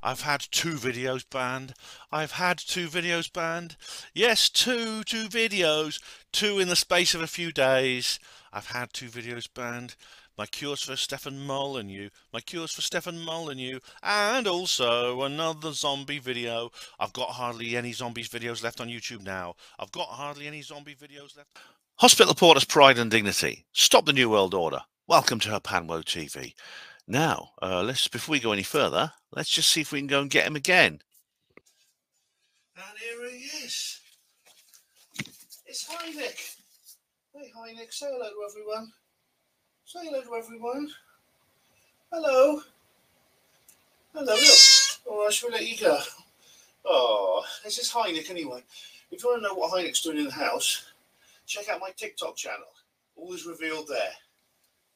I've had two videos banned. I've had two videos banned. Yes, two videos. Two in the space of a few days. I've had two videos banned. My cures for Stefan Molyneux. My cures for Stefan Molyneux. And also another zombie video. I've got hardly any zombies videos left on YouTube now. I've got hardly any zombie videos left. Hospital Porter's Pride and Dignity. Stop the New World Order. Welcome to Panwo TV. Now, before we go any further, let's just see if we can go and get him again. And here he is. It's Hynek. Hey Hynek, say hello to everyone. Say hello to everyone. Hello. Hello, look. Oh, I should let you go. Oh, this is Hynek anyway. If you want to know what Hynek's doing in the house, check out my TikTok channel. All is revealed there.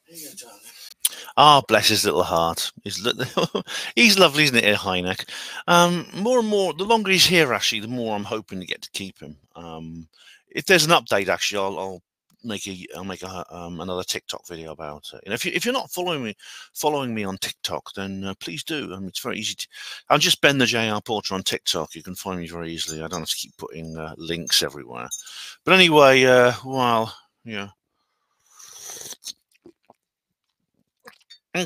There you go, darling. Ah, bless his little heart. He's lovely, isn't it, Hynek? More and more, the longer he's here, actually, the more I'm hoping to get to keep him. If there's an update, actually, I'll make another TikTok video about it. And if you're not following me on TikTok, then please do. It's very easy. I'm just Ben the JR Porter on TikTok. You can find me very easily. I don't have to keep putting links everywhere. But anyway, yeah.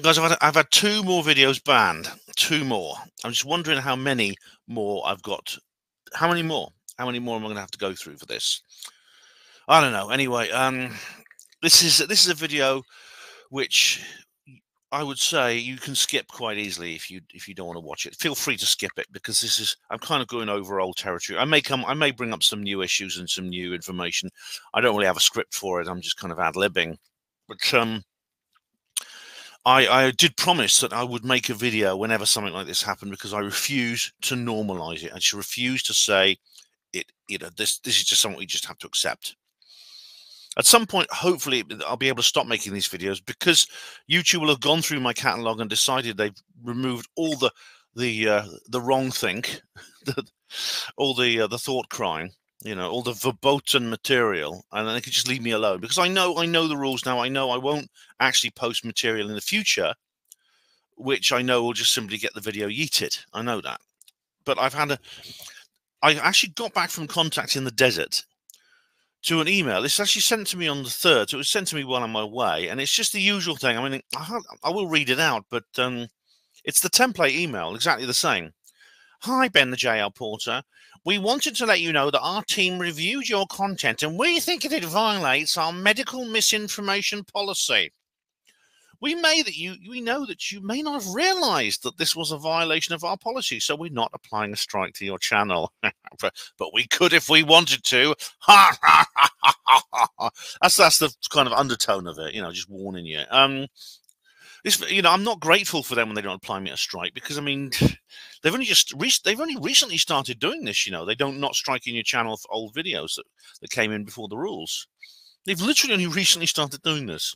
Guys, I've had two more videos banned. Two more. I'm just wondering how many more I've got. How many more? How many more am I going to have to go through for this? I don't know. Anyway, this is a video which I would say you can skip quite easily if you don't want to watch it. Feel free to skip it because I'm kind of going over old territory. I may bring up some new issues and some new information. I don't really have a script for it. I'm just kind of ad-libbing. But I did promise that I would make a video whenever something like this happened because I refuse to normalize it. I just refuse to say it. This is just something we just have to accept. At some point, hopefully, I'll be able to stop making these videos because YouTube will have gone through my catalog and decided they've removed all the wrong thing, all the thought crime, all the verboten material, and then they could just leave me alone because I know the rules now. I know I won't actually post material in the future, which I know will just simply get the video yeeted. I know that, but I actually got back from contact in the desert to an email. It's actually sent to me on the 3rd. So it was sent to me while on my way, and it's just the usual thing. I mean, I will read it out, but it's the template email, exactly the same. Hi, Ben the JL Porter. We wanted to let you know that our team reviewed your content, and we think it violates our medical misinformation policy. We know that you may not have realized that this was a violation of our policy, so we're not applying a strike to your channel. but we could if we wanted to. That's the kind of undertone of it, just warning you. I'm not grateful for them when they don't apply me a strike because I mean, they've only recently started doing this. They don't not striking your channel for old videos that came in before the rules. They've literally only recently started doing this.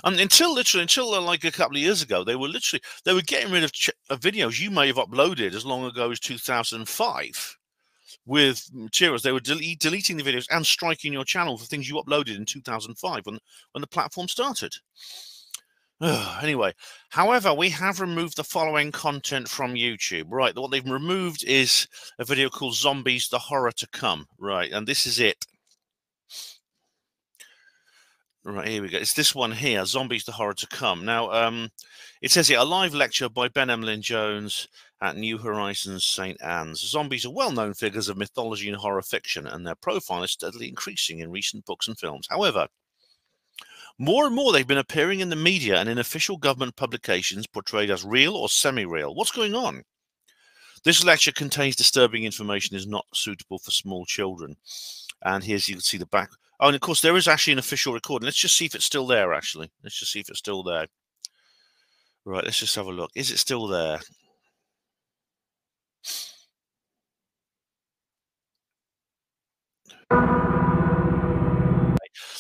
Until like a couple of years ago, they were getting rid of videos you may have uploaded as long ago as 2005 with materials. They were deleting the videos and striking your channel for things you uploaded in 2005 when the platform started. Anyway, however, we have removed the following content from YouTube. Right, what they've removed is a video called Zombies, the Horror to Come. Right, and this is it. Right, here we go. It's this one here, Zombies, the Horror to Come. Now, it says here, a live lecture by Ben Emlyn-Jones at New Horizons St. Anne's. Zombies are well-known figures of mythology and horror fiction, and their profile is steadily increasing in recent books and films. However, more and more they've been appearing in the media and in official government publications portrayed as real or semi-real. What's going on? This lecture contains disturbing information, is not suitable for small children. And here's, you can see the back. Oh, and of course, there is actually an official recording. Let's just see if it's still there, actually. Let's just see if it's still there. Right, let's just have a look. Is it still there?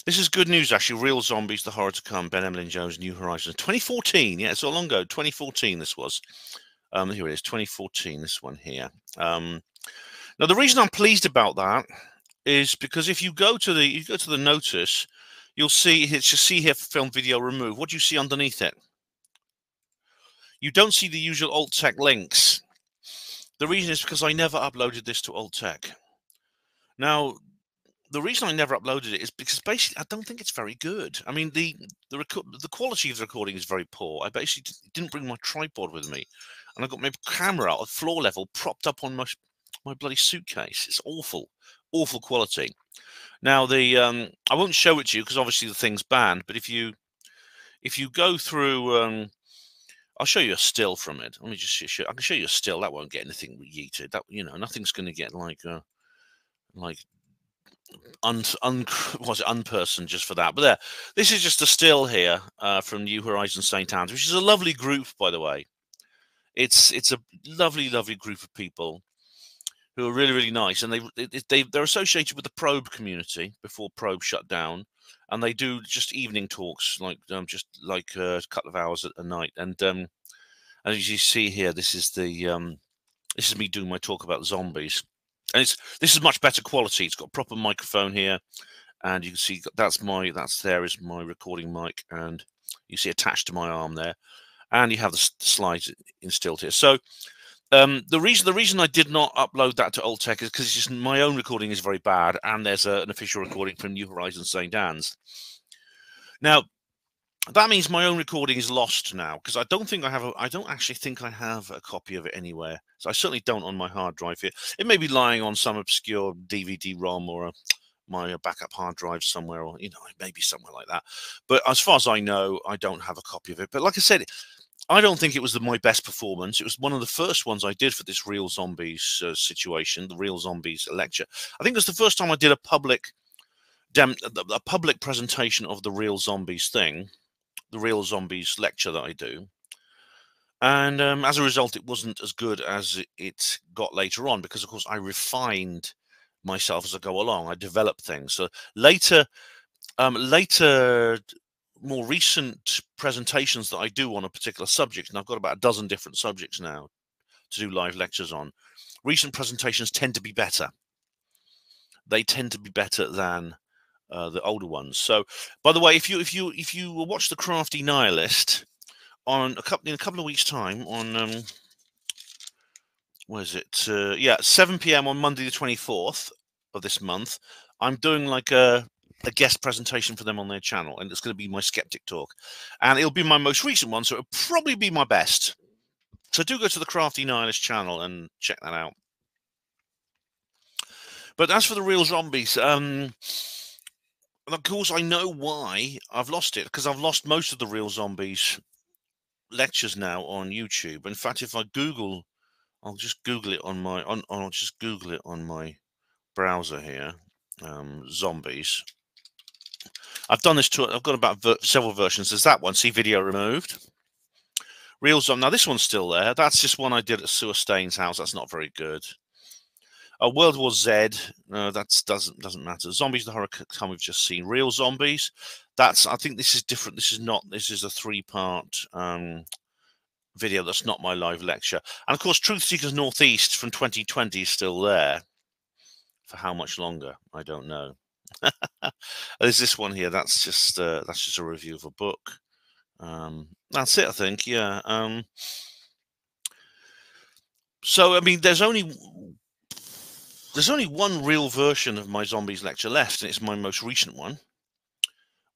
This is good news, actually. Real Zombies, the Horror to Come, Ben Emlyn-Jones, New Horizons. 2014. Yeah, it's so long ago. 2014, this was. Here it is, 2014, this one here. Now, the reason I'm pleased about that is because if you go to the notice, you'll see here film video remove. What do you see underneath it? you don't see the usual alt tech links. The reason is because I never uploaded this to alt tech. Now, the reason I never uploaded it is because basically I don't think it's very good. I mean, the quality of the recording is very poor. I basically didn't bring my tripod with me, and I got my camera at floor level propped up on my bloody suitcase. It's awful, awful quality. Now I won't show it to you because obviously the thing's banned. But if you go through, I'll show you a still from it. Let me just show. I can show you a still. That won't get anything yeeted. That, you know, nothing's going to get like was it unperson just for that. But there, this is just a still here from New Horizons St. Anne's, which is a lovely group, by the way. It's a lovely group of people who are really, really nice, and they're associated with the Probe community before Probe shut down, and they do just evening talks, like just like a couple of hours at a night. And as you see here, this is me doing my talk about zombies, and this is much better quality. It's got a proper microphone here, and you can see there is my recording mic, and you see attached to my arm there, and you have the slides instilled here. So the reason I did not upload that to alt tech is because just my own recording is very bad, and there's an official recording from New Horizons St. Anne's. Now, that means my own recording is lost now, because I don't actually think I have a copy of it anywhere. So I certainly don't on my hard drive here. It may be lying on some obscure DVD-ROM or my backup hard drive somewhere, or, you know, it may be somewhere like that. But as far as I know, I don't have a copy of it. But like I said, I don't think it was my best performance. It was one of the first ones I did for this Real Zombies situation, the Real Zombies lecture. I think it was the first time I did a public presentation of the Real Zombies thing, the Real Zombies lecture that I do. And as a result, it wasn't as good as it got later on, because, of course, I refined myself as I go along. I developed things. So later, more recent presentations that I do on a particular subject, and I've got about a dozen different subjects now to do live lectures on. Recent presentations tend to be better. They tend to be better than the older ones. So, by the way, if you watch The Crafty Nihilist in a couple of weeks' time on what is it? 7 p.m. on Monday the 24th of this month, I'm doing like a guest presentation for them on their channel, and it's going to be my skeptic talk, and it'll be my most recent one, so it'll probably be my best. So do go to the Crafty Nihilist channel and check that out. But as for the Real Zombies, of course I know why I've lost it, because I've lost most of the Real Zombies lectures now on YouTube. In fact, if I Google, I'll just Google it on my I'll just Google it on my browser here, zombies. I've done this I've got about several versions. There's that one, see video removed. Real Zombie. Now this one's still there. That's just one I did at Sewer Stain's house. That's not very good. World War Z. That doesn't matter. Zombies the Horror Come we've just seen. Real Zombies. I think this is different. This is a 3-part video. That's not my live lecture. And of course, Truth Seekers Northeast from 2020 is still there. For how much longer, I don't know. There's this one here. That's just a review of a book. That's it, I think. Yeah. So I mean, there's only one real version of my Zombies lecture left, and it's my most recent one,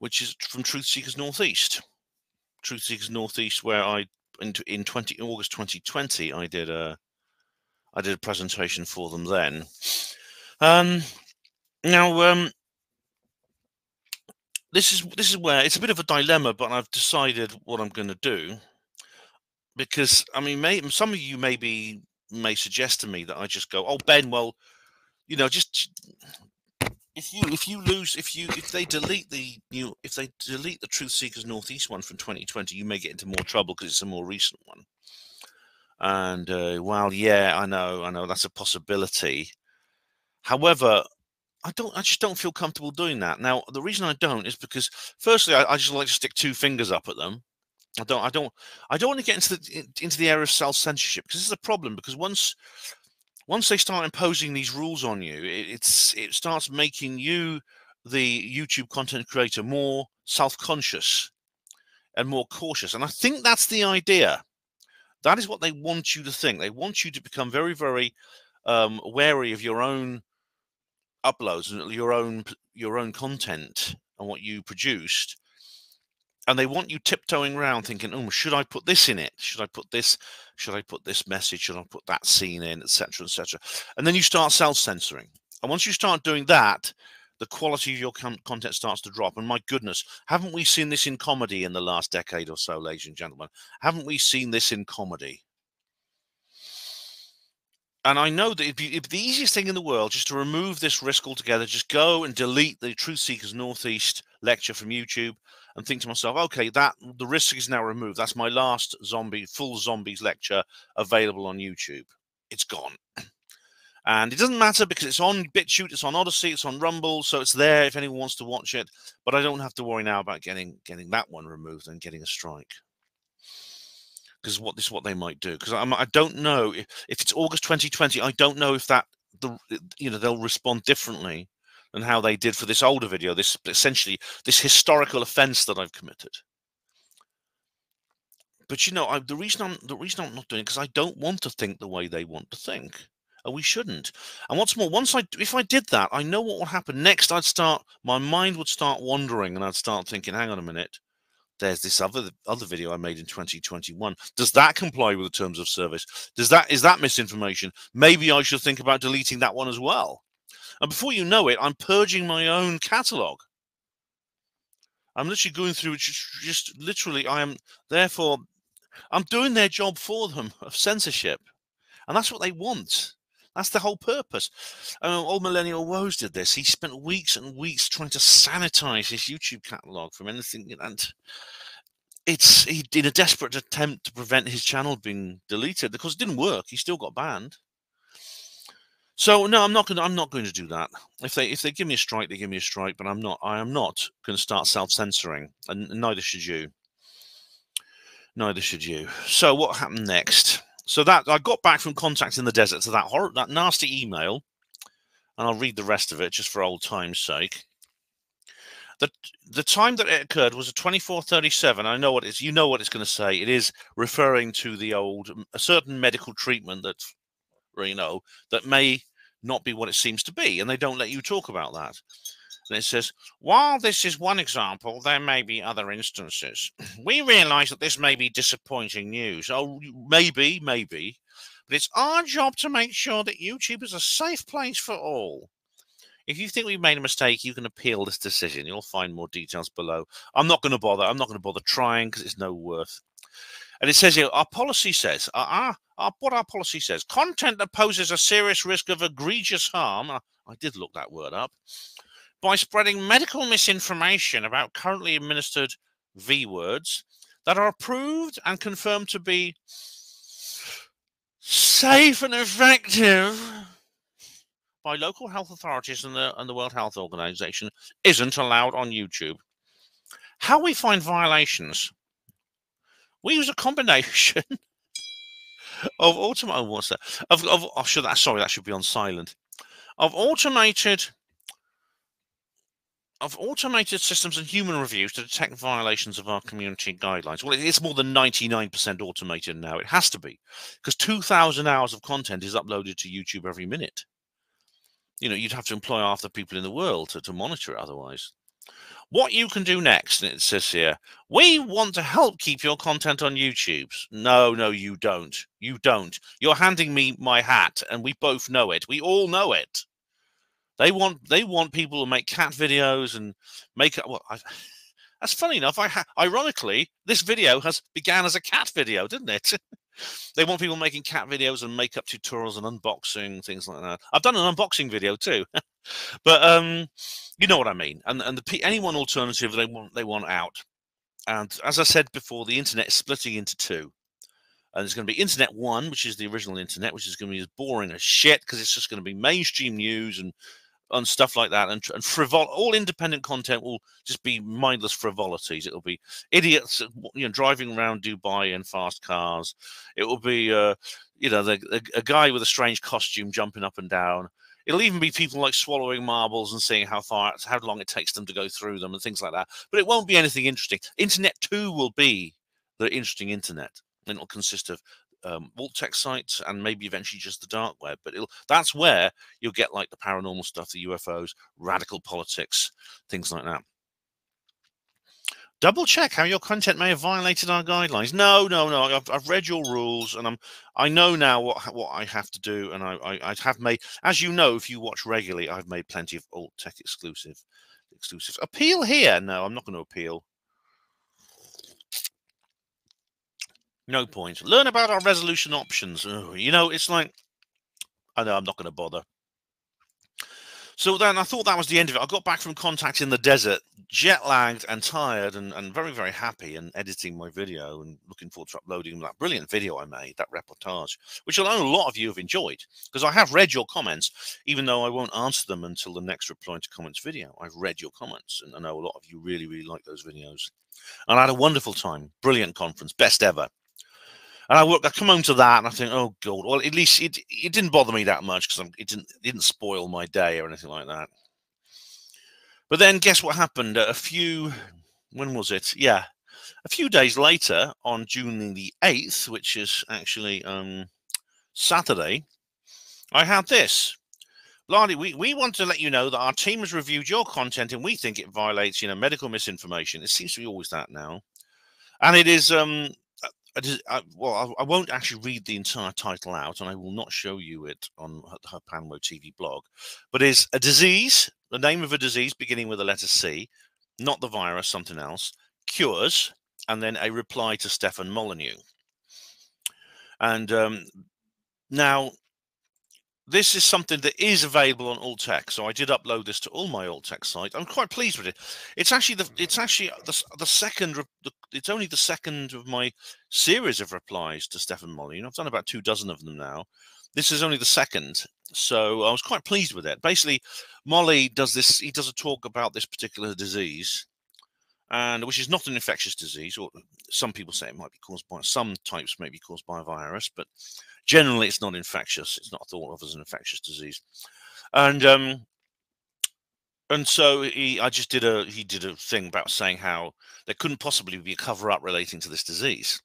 which is from Truth Seekers Northeast. Truth Seekers Northeast, where in August 2020, I did a presentation for them then. Now, this is where it's a bit of a dilemma, but I've decided what I'm going to do, because I mean, some of you may suggest to me that I just go, "Oh, Ben, well, you know, just if they delete the Truth Seekers Northeast one from 2020, you may get into more trouble because it's a more recent one." And well, yeah, I know that's a possibility. However, I just don't feel comfortable doing that. Now, the reason I don't is because, firstly, I just like to stick 2 fingers up at them. I don't want to get into the area of self-censorship, because this is a problem. Because once they start imposing these rules on you, it starts making you, the YouTube content creator, more self-conscious and more cautious. And I think that's the idea. That is what they want you to think. They want you to become very, very wary of your own uploads and your own content and what you produced. And they want you tiptoeing around thinking, oh, should I put this in it? Should I put this? Should I put this message? Should I put that scene in, etc., etc.? And then you start self-censoring. And once you start doing that, the quality of your content starts to drop. And my goodness, haven't we seen this in comedy in the last decade or so, ladies and gentlemen? Haven't we seen this in comedy? And I know that it'd be the easiest thing in the world just to remove this risk altogether. Just go and delete the Truth Seekers Northeast lecture from YouTube and think to myself, okay, that the risk is now removed. That's my last full zombies lecture available on YouTube. It's gone. And it doesn't matter because it's on BitChute, it's on Odyssey, it's on Rumble, so it's there if anyone wants to watch it. But I don't have to worry now about getting that one removed and getting a strike. Because this is what they might do. Because I don't know if it's August 2020. I don't know if they'll respond differently than how they did for this older video. This essentially this historical offence that I've committed. But the reason I'm not doing it because I don't want to think the way they want to think, and we shouldn't. And what's more, if I did that, I know what will happen next. My mind would start wandering, and I'd start thinking, hang on a minute. There's this other video I made in 2021. Does that comply with the terms of service? Is that misinformation? Maybe I should think about deleting that one as well. And before you know it, I'm purging my own catalog. I'm literally going through just literally. I'm doing their job for them of censorship, and that's what they want. That's the whole purpose. Old Millennial Woes did this. He spent weeks and weeks trying to sanitize his YouTube catalog from anything, and he did a desperate attempt to prevent his channel being deleted because it didn't work. He still got banned. So no, I'm not going to do that. If they give me a strike, they give me a strike. But I am not going to start self-censoring, and neither should you. Neither should you. So what happened next? So that I got back from Contact in the Desert to that nasty email, and I'll read the rest of it just for old time's sake. The time that it occurred was at 24:37. I know what it's. You know what it's going to say. It is referring to a certain medical treatment that that may not be what it seems to be, and they don't let you talk about that. And it says, while this is one example, there may be other instances. We realize that this may be disappointing news. Oh, maybe. But it's our job to make sure that YouTube is a safe place for all. If you think we've made a mistake, you can appeal this decision. You'll find more details below. I'm not going to bother. I'm not going to bother trying because it's no worth. And it says here, our policy says, what our policy says, content that poses a serious risk of egregious harm, I did look that word up, by spreading medical misinformation about currently administered V-words that are approved and confirmed to be safe and effective by local health authorities and the World Health Organization isn't allowed on YouTube. How we find violations? We use a combination of automated. What's that? That should be on silent. Of automated systems and human reviews to detect violations of our community guidelines. Well, it's more than 99% automated now. It has to be, because 2,000 hours of content is uploaded to YouTube every minute. You'd have to employ half the people in the world to monitor it otherwise. What you can do next, and it says here, we want to help keep your content on YouTube. No, you don't. You don't. You're handing me my hat, and we both know it. We all know it. They want people to make cat videos and make it. Well, that's funny enough. Ironically, this video began as a cat video, didn't it? They want people making cat videos and makeup tutorials and unboxing, things like that. I've done an unboxing video too, but you know what I mean. And anyone alternative they want out. And as I said before, the internet is splitting into two. And there's going to be Internet 1, which is the original internet, which is going to be as boring as shit because it's just going to be mainstream news and stuff like that, and all independent content will just be mindless frivolities. It'll be idiots, driving around Dubai in fast cars. It will be, a guy with a strange costume jumping up and down. It'll even be people like swallowing marbles and seeing how long it takes them to go through them and things like that. But it won't be anything interesting. Internet 2 will be the interesting internet. It'll consist of alt tech sites and maybe eventually just the dark web. But that's where you'll get like the paranormal stuff, the UFOs, radical politics, things like that. Double check how your content may have violated our guidelines. No. I've read your rules, and I know now what I have to do, and I have made, as you know, if you watch regularly, I've made plenty of alt tech exclusives. Appeal here? No, I'm not going to appeal. No point. Learn about our resolution options. Ugh, it's like, I know I'm not going to bother. So then I thought that was the end of it. I got back from contact in the desert, jet lagged and tired, and very, very happy, and editing my video and looking forward to uploading that brilliant video I made, that reportage, which I know a lot of you have enjoyed, because I have read your comments, even though I won't answer them until the next reply to comments video. I've read your comments, and I know a lot of you really, really like those videos. And I had a wonderful time, brilliant conference, best ever. And I come home to that, and I think, oh god. Well, at least it didn't bother me that much, because it didn't spoil my day or anything like that. But then, guess what happened? When was it? Yeah, a few days later, on June the 8th, which is actually Saturday, I had this. Blarney, we want to let you know that our team has reviewed your content, and we think it violates, medical misinformation. It seems to be always that now, and it is I won't actually read the entire title out, and I will not show you it on her Panwo TV blog, but it's a disease, the name of a disease beginning with the letter C, not the virus, something else, cures, and then a reply to Stefan Molyneux. And now, this is something that is available on alt tech, so I did upload this to all my alt tech sites. I'm quite pleased with it. It's actually the second. It's only the second of my series of replies to Stefan Molyneux. I've done about 24 of them now. This is only the second, so I was quite pleased with it. Basically, Molly does this. He does a talk about this particular disease, and which is not an infectious disease, or some people say it might be caused by, some types may be caused by a virus, but generally it's not infectious. It's not thought of as an infectious disease. And so he did a thing about saying how there couldn't possibly be a cover-up relating to this disease,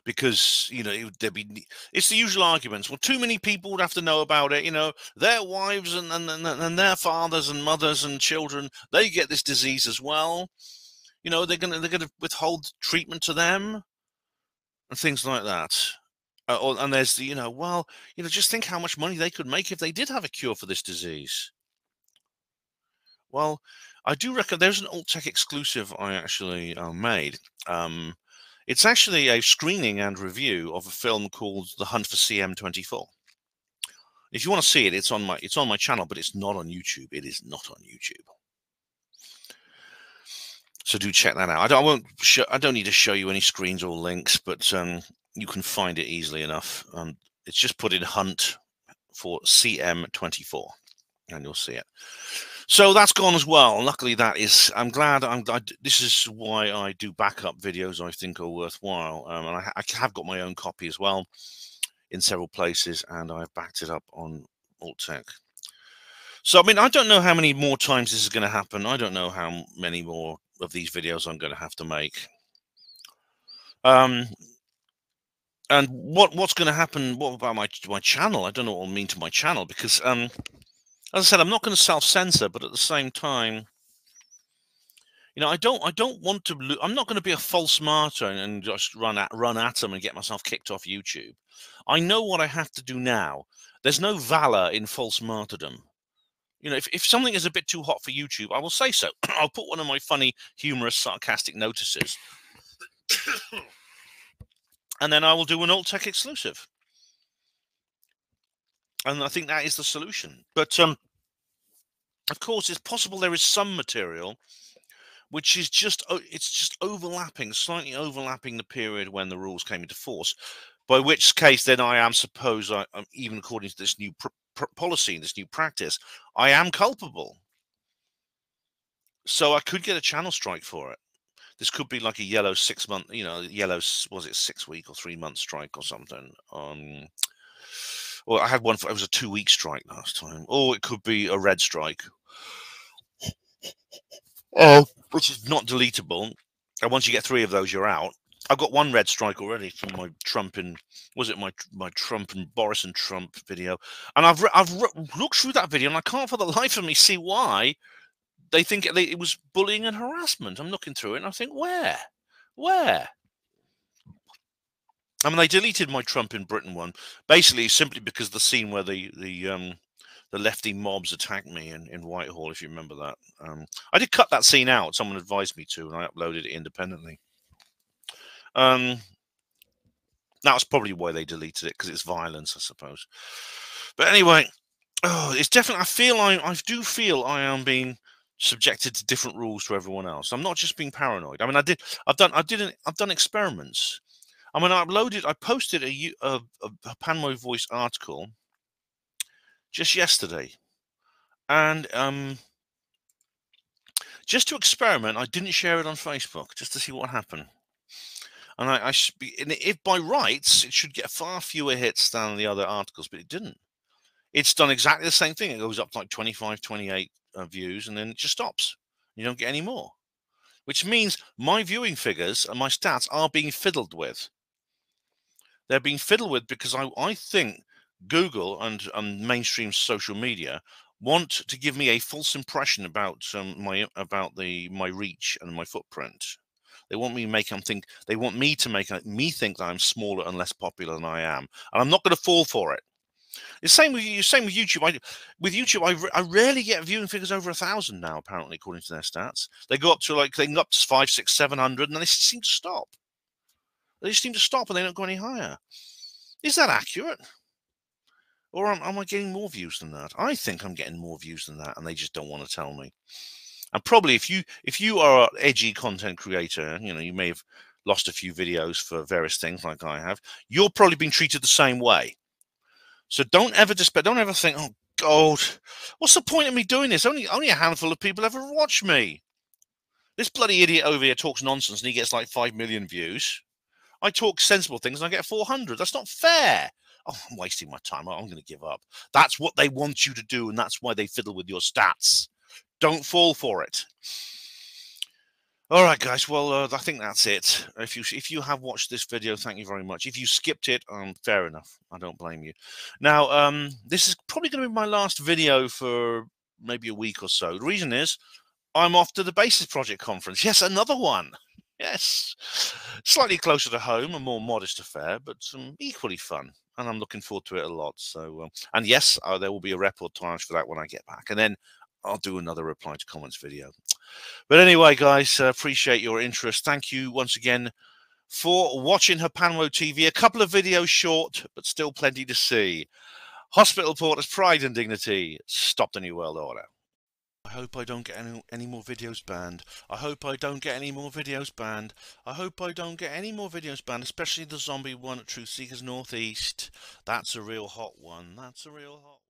because it's the usual arguments. Well, too many people would have to know about it. Their wives and their fathers and mothers and children, they get this disease as well. They're gonna withhold treatment to them and things like that. And there's just think how much money they could make if they did have a cure for this disease. Well, I do reckon there's an alt tech exclusive I actually made. It's actually a screening and review of a film called The Hunt for CM24. If you want to see it, it's on my channel, but it's not on YouTube. It is not on YouTube. So do check that out. I don't need to show you any screens or links, but you can find it easily enough. It's just put in Hunt for CM24, and you'll see it. So that's gone as well. Luckily, I'm glad. This is why I do backup videos I think are worthwhile. And I have got my own copy as well in several places, and I've backed it up on alt tech. So, I mean, I don't know how many more times this is going to happen. I don't know how many more of these videos I'm going to have to make. And what's going to happen? What about my channel? I don't know what it'll mean to my channel, because as I said, I'm not going to self-censor, but at the same time, I don't want to. I'm not going to be a false martyr and just run at them and get myself kicked off YouTube. I know what I have to do now. There's no valor in false martyrdom. If something is a bit too hot for YouTube, I will say so. I'll put one of my funny, humorous, sarcastic notices. And then I will do an alt tech exclusive. And I think that is the solution. But, of course, it's possible there is some material which is slightly overlapping the period when the rules came into force, by which case then I am even according to this new policy, this new practice, I am culpable. So I could get a channel strike for it. This could be like a yellow 6 month, was it 6 week or 3 month strike or something? Well, I had one it was a 2 week strike last time. Or it could be a red strike. Which is not deletable. And once you get 3 of those, you're out. I've got one red strike already from my Trump and my Trump and Boris and Trump video, and I've looked through that video and I can't for the life of me see why they think it was bullying and harassment. I'm looking through it and I think where? I mean, they deleted my Trump in Britain one, basically simply because the scene where the lefty mobs attacked me in Whitehall, if you remember that. I did cut that scene out. Someone advised me to, and I uploaded it independently. That was probably why they deleted it, because it's violence, I suppose. But anyway, it's definitely. I do feel I am being subjected to different rules to everyone else. I'm not just being paranoid. I mean, I've done experiments. I mean, I posted a Panmo Voice article just yesterday, and just to experiment, I didn't share it on Facebook just to see what happened. And if by rights, it should get far fewer hits than the other articles, but it didn't. It's done exactly the same thing. It goes up to like 25, 28 views, and then it just stops. You don't get any more, which means my viewing figures and my stats are being fiddled with. They're being fiddled with because I think Google and mainstream social media want to give me a false impression about my reach and my footprint. They want me to make They want me to make me think that I'm smaller and less popular than I am, and I'm not going to fall for it. The same with you. Same with YouTube. With YouTube, I rarely get viewing figures over 1,000 now. Apparently, according to their stats, they go up to 500, 600, 700, and then they seem to stop. They just seem to stop, and they don't go any higher. Is that accurate? Or am I getting more views than that? I think I'm getting more views than that, and they just don't want to tell me. And probably if you are an edgy content creator, you may have lost a few videos for various things like I have. You're probably being treated the same way. So don't ever think, oh God, what's the point of me doing this? Only a handful of people ever watch me. This bloody idiot over here talks nonsense and he gets like 5 million views. I talk sensible things and I get 400. That's not fair. Oh, I'm wasting my time. I'm going to give up. That's what they want you to do, and that's why they fiddle with your stats. Don't fall for it. All right, guys. Well, I think that's it. If you have watched this video, thank you very much. If you skipped it, fair enough. I don't blame you. Now, this is probably going to be my last video for maybe a week or so. The reason is I'm off to the Basis Project conference. Yes, another one. Yes, slightly closer to home, a more modest affair, but equally fun. And I'm looking forward to it a lot. So, and yes, there will be a reportage for that when I get back. And then I'll do another reply to comments video. But anyway, guys, appreciate your interest. Thank you once again for watching Hapanwo TV. A couple of videos short, but still plenty to see. Hospital Porters, Pride and Dignity, stop the New World Order. I hope I don't get any more videos banned. I hope I don't get any more videos banned. I hope I don't get any more videos banned, especially the zombie one at Truth Seekers Northeast. That's a real hot one. That's a real hot one.